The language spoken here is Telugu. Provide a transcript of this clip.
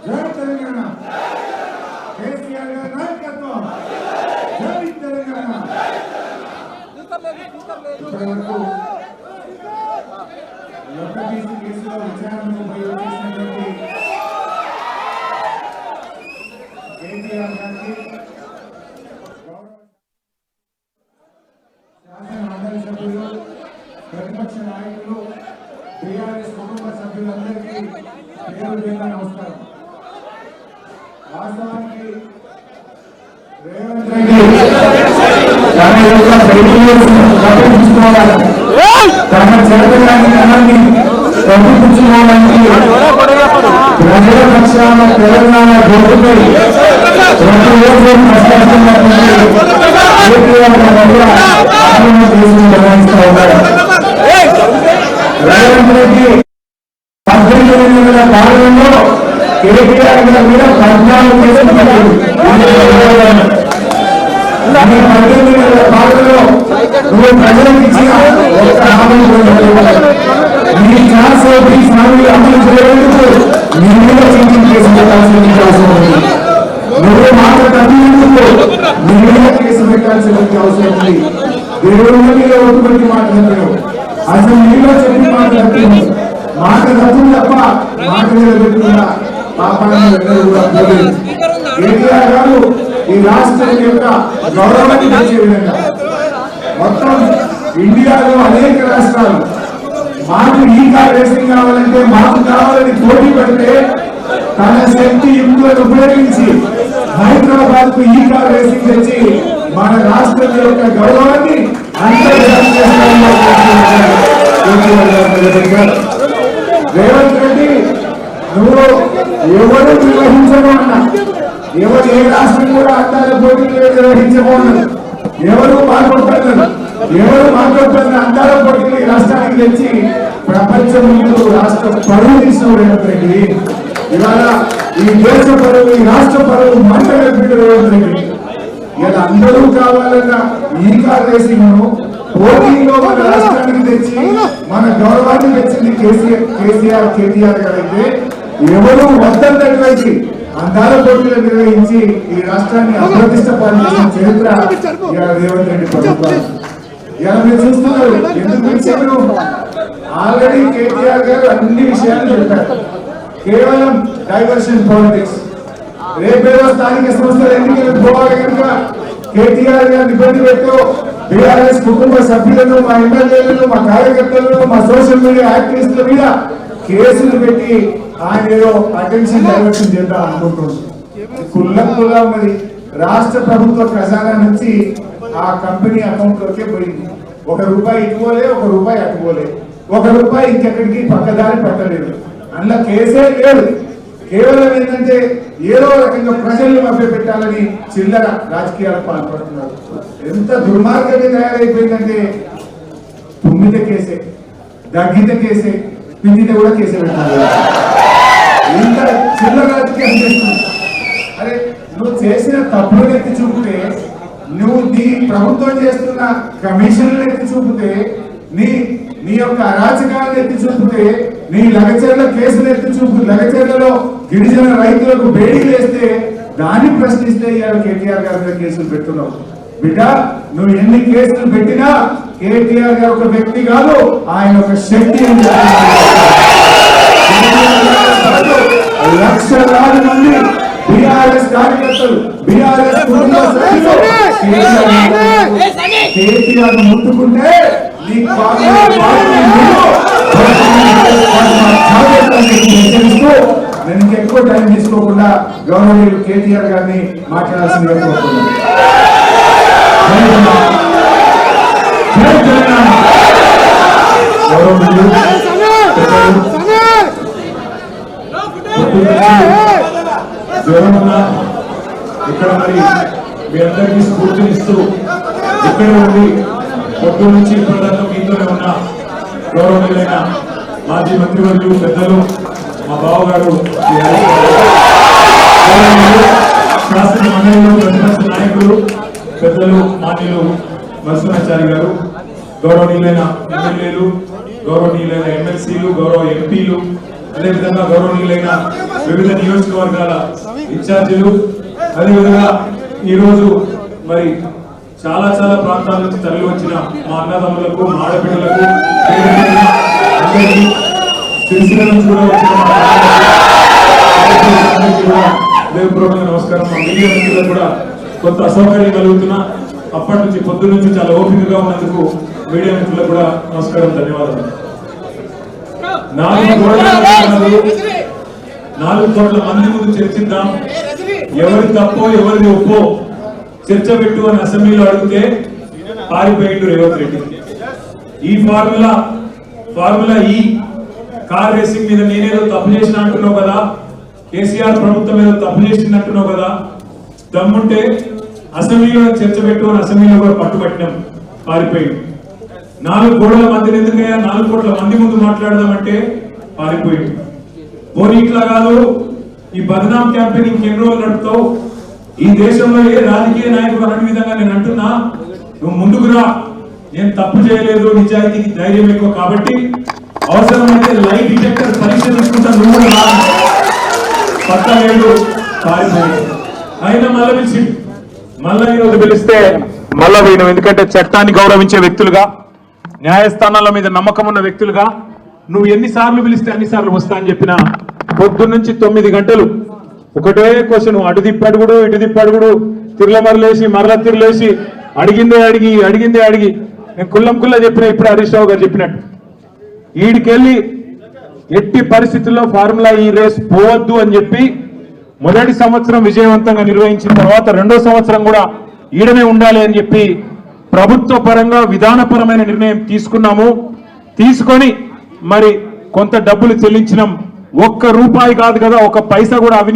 జై తెలంగాణ కేసీఆర్ గారి నాయకత్వం జై తెలంగాణ ఇప్పటివరకు ఎఫ్ఐబీసీ కేసులో విచారణకు ఉపయోగించినటువంటి కేటీఆర్ గారికి శాసన మండలి సభ్యులు ప్రతిపక్ష నాయకులు టీఆర్ఎస్ కుటుంబ సభ్యులందరికీ పేరు పేరున నమస్కారం. వాస్తవానికి రేవంత్ రెడ్డి తన యొక్క తన చేతగాని ధనాన్ని కప్పిపుచ్చుకోవడానికి ప్రజల పక్షాన తెలంగాణ గొప్పపై ప్రతి ఓటు ప్రశ్నిస్తున్నటువంటి నిర్వహిస్తూ ఉన్నారు. రేవంత్ రెడ్డి 18 ఎన్నికల కాలంలో కేటీఆర్ గారి మీద 14 కేసులు పెట్టారు. 18 ఎన్నికల కాలంలో నువ్వు ప్రజలకు ఇచ్చిన ఒక హామీ మీ ఛాన్స్ ఈ హామీ అమలు చేయడానికి మీ మీద చీటింగ్ కేసు పెట్టాల్సిన అవసరం ఉంది. నువ్వు మాట తప్పినందుకు మీ మీద కేసు పెట్టాల్సిన అవసరం ఉంది. దేవుడి మీద ఒట్టుబట్టి మాట్లాడుతున్నావు. అసలు నీలో చెప్పి మాట్లాడుతున్నావు. మాట తప్పు తప్ప మాట మీద పెట్టుకున్న పాపాలను కూడా పోలేదు. కేటీఆర్ గారు ఈ రాష్ట్రం యొక్క గౌరవాన్ని పెంచే విధంగా మొత్తం ఇండియాలో అనేక రాష్ట్రాలు మాకు ఈ కార్ రేసింగ్ కావాలంటే మాకు కావాలని పోటీ పడితే తన శక్తి యుక్తులను ఉపయోగించి హైదరాబాద్ కు ఈ కార్ రేసింగ్ తెచ్చి మన రాష్ట్రం యొక్క గౌరవాన్ని అంతర్జాతీయ స్థాయిలో రేవంత్ రెడ్డి నువ్వు ఎవరు నిర్వహించను అన్నా ఎవరు ఏ రాష్ట్రం కూడా అందాల పోటీలు నిర్వహించబోన్నారు. ఎవరు మాట్లాడుతున్నారు అందాల పోటీలు ఈ రాష్ట్రానికి తెచ్చి ప్రపంచం ముందు రాష్ట్ర పరువు తీసిన రేవంత్ రెడ్డి ఇవాళ ఈ దేశ పరువు ఈ రాష్ట్ర పరువు మంటలు పెట్టిన రేవంత్ రెడ్డి ఇలా అందరూ కావాలన్న ఈ కార్ రేసింగ్ పోటీలో మన రాష్ట్రానికి తెచ్చి మన గౌరవాన్ని తెచ్చింది కేటీఆర్ గారైతే ఎవరు వద్దన్నట్లయితే అందాల పోటీలు నిర్వహించి ఈ రాష్ట్రాన్ని అప్రతిష్ట పాలించిన చరిత్ర రేవంత్ రెడ్డి ప్రభుత్వం. ఇలా మీరు చూస్తున్నారు. ఎందుకు పిలిచారు? ఆల్రెడీ కేటీఆర్ గారు అన్ని విషయాలు చెప్పారు. కేవలం డైవర్షన్ పాలిటిక్స్. రేపేదో స్థానిక సంస్థల ఎన్నికలకు పోవాలి కనుక కేటీఆర్ గారిని ఇబ్బంది పెట్టు బీఆర్ఎస్ కుటుంబ సభ్యులను మా ఎమ్మెల్యేలను మా కార్యకర్తలను మా సోషల్ మీడియా యాక్టివిస్టుల మీద కేసులు పెట్టి ఆయన ఏదో అటెన్షన్ డైవర్షన్ చేద్దాం అనుకుంటున్నారు. కుల్ల ఉన్నది. రాష్ట్ర ప్రభుత్వ ఖజానా నుంచి ఆ కంపెనీ అకౌంట్ లోకే పోయింది. ₹1 ఇటుపోలే, ₹1 అటుపోలే, ₹1 ఇంకెక్కడికి పక్కదారి పట్టలేదు. అందులో కేసే లేదు. కేవలం ఏంటంటే ఏదో రకంగా ప్రజల్ని మభ్య పెట్టాలని చిల్లర రాజకీయాలకు పాల్పడుతున్నారు. ఎంత దుర్మార్గంగా తయారైపోయిందంటే తుమ్మిత కేసే, దగ్గిత కేసే, పిండిత కూడా కేసే పెట్టాలి. ఎంత చిల్లర రాజకీయం చేస్తుంది. అరే నువ్వు చేసిన తప్పులు ఎత్తి చూపితే, నువ్వు నీ ప్రభుత్వం చేస్తున్న కమిషన్లు ఎత్తి చూపితే, నీ యొక్క అరాచకాలను ఎత్తి చూపితే, నీ లగచర్ల కేసులు ఎత్తి చూపు, లగచర్లలో గిరిజన రైతులకు బేడీలు వేస్తే దాన్ని ప్రశ్నిస్తే ఇవాళ కేటీఆర్ గారి మీద కేసులు పెట్టున్నావు. బిడ్డ నువ్వు ఎన్ని కేసులు పెట్టినా కేటీఆర్ గారు ఒక వ్యక్తి కాదు, ఆయన ఒక శక్తి. లక్షలాది మంది బీఆర్ఎస్ కార్యకర్తలు, బీఆర్ఎస్ కుటుంబ సభ్యులు కేటీఆర్ ముట్టుకుంటే హెచ్చరిస్తూ నేను ఎక్కువ టైం తీసుకోకుండా గవర్నమెంట్ కేటీఆర్ గారిని మాట్లాడాల్సిందిగా కోరుతున్నాను. ఇక్కడ మరి మీ అందరికీ స్ఫూర్తినిస్తూ ఇక్కడ ఉండి పొద్దు నుంచి ఇప్పటిదాకా మీతోనే ఉన్న గౌరవనీయులైన మాజీ మంత్రివర్యులు పెద్దలు మా బావగారు శాసన మండలిలో ప్రతిపక్ష నాయకులు పెద్దలు మాన్యులు నరసింహాచారి గారు, గౌరవనీయులైన ఎమ్మెల్యేలు, గౌరవనీయులైన ఎమ్మెల్సీలు, గౌరవ ఎంపీలు, అదేవిధంగా గౌరవనీయులైన వివిధ నియోజకవర్గాల ఇన్ఛార్జీలు, అదేవిధంగా ఈరోజు మరి చాలా చాలా ప్రాంతాల నుంచి తరలి వచ్చిన మా అన్నదమ్ములకు, మా ఆడపిల్లలకు, సిరిసిల్ల నుంచి కూడా వచ్చిన హృదయపూర్వకంగా నమస్కారం. మా మీడియా మిత్రులకు కూడా కొంత అసౌకర్యం కలుగుతున్నా అప్పటి నుంచి పొద్దున్న నుంచి చాలా ఓపికగా ఉన్నందుకు మీడియా మిత్రులకు కూడా నమస్కారం, ధన్యవాదాలు. 4 కోట్ల మంది ముందు చర్చిద్దాం, ఎవరి తప్పో ఎవరిది ఒప్పో చర్చ పెట్టు అని అసెంబ్లీలో అడిగితే పారిపోయిండు రేవంత్ రెడ్డి. ఈ ఫార్ములా ఈ కార్ రేసింగ్ మీద నేనేదో తప్పు చేసిన అంటున్నావు కదా, కేసీఆర్ ప్రభుత్వం ఏదో తప్పు చేసినట్టున్నావు కదా, దమ్ముంటే అసెంబ్లీలో చర్చ పెట్టు అని అసెంబ్లీలో కూడా పట్టుబట్టినాం, పారిపోయింది. 4 కోట్ల మందిని ఎందుకయ్యా 4 కోట్ల మంది ముందు మాట్లాడదామంటే పారిపోయింది. పోనీ ఇట్లా కాదు, ఈ బదనాం క్యాంపెయిన్ ఇంకెన్ని రోజులు నడుపుతావు, ఈ దేశంలో ఏ రాజకీయ నాయకుడు అన్న విధంగా నేను అంటున్నా, నువ్వు ముందుకు రా, నేను తప్పు చేయలేదు, నిజాయితీకి ధైర్యం ఎక్కువ కాబట్టి అవసరమైతే లైట్ డిటెక్టర్ పరీక్ష తీసుకుంటా, నువ్వు రా, పట్టలేదు, పారిపోయాడు. అయినా మళ్ళీ పిలిచి మళ్ళా ఈరోజు పిలిస్తే మళ్ళా పోయినాం. ఎందుకంటే చట్టాన్ని గౌరవించే వ్యక్తులుగా, న్యాయస్థానాల మీద నమ్మకం ఉన్న వ్యక్తులుగా నువ్వు ఎన్నిసార్లు పిలిస్తే అన్నిసార్లు వస్తా అని చెప్పిన పొద్దున్నుంచి 9 గంటలు ఒకటే క్వశ్చన్, అటు తిప్పడుగుడు ఇటు తిప్పడుగుడు, తిరులమరలేసి మరల తిరులేసి అడిగిందే అడిగి నేను కుల్లా చెప్పిన, ఇప్పుడు హరీష్ రావు గారు చెప్పినట్టు ఈడికెళ్ళి ఎట్టి పరిస్థితుల్లో ఫార్ములా ఈ రేస్ పోవద్దు అని చెప్పి మొదటి సంవత్సరం విజయవంతంగా నిర్వహించిన తర్వాత 2వ సంవత్సరం కూడా ఈడనే ఉండాలి అని చెప్పి ప్రభుత్వ పరంగా విధానపరమైన నిర్ణయం తీసుకున్నాము. తీసుకొని మరి కొంత డబ్బులు చెల్లించినాం. 1 రూపాయి కాదు కదా, 1 పైసా కూడా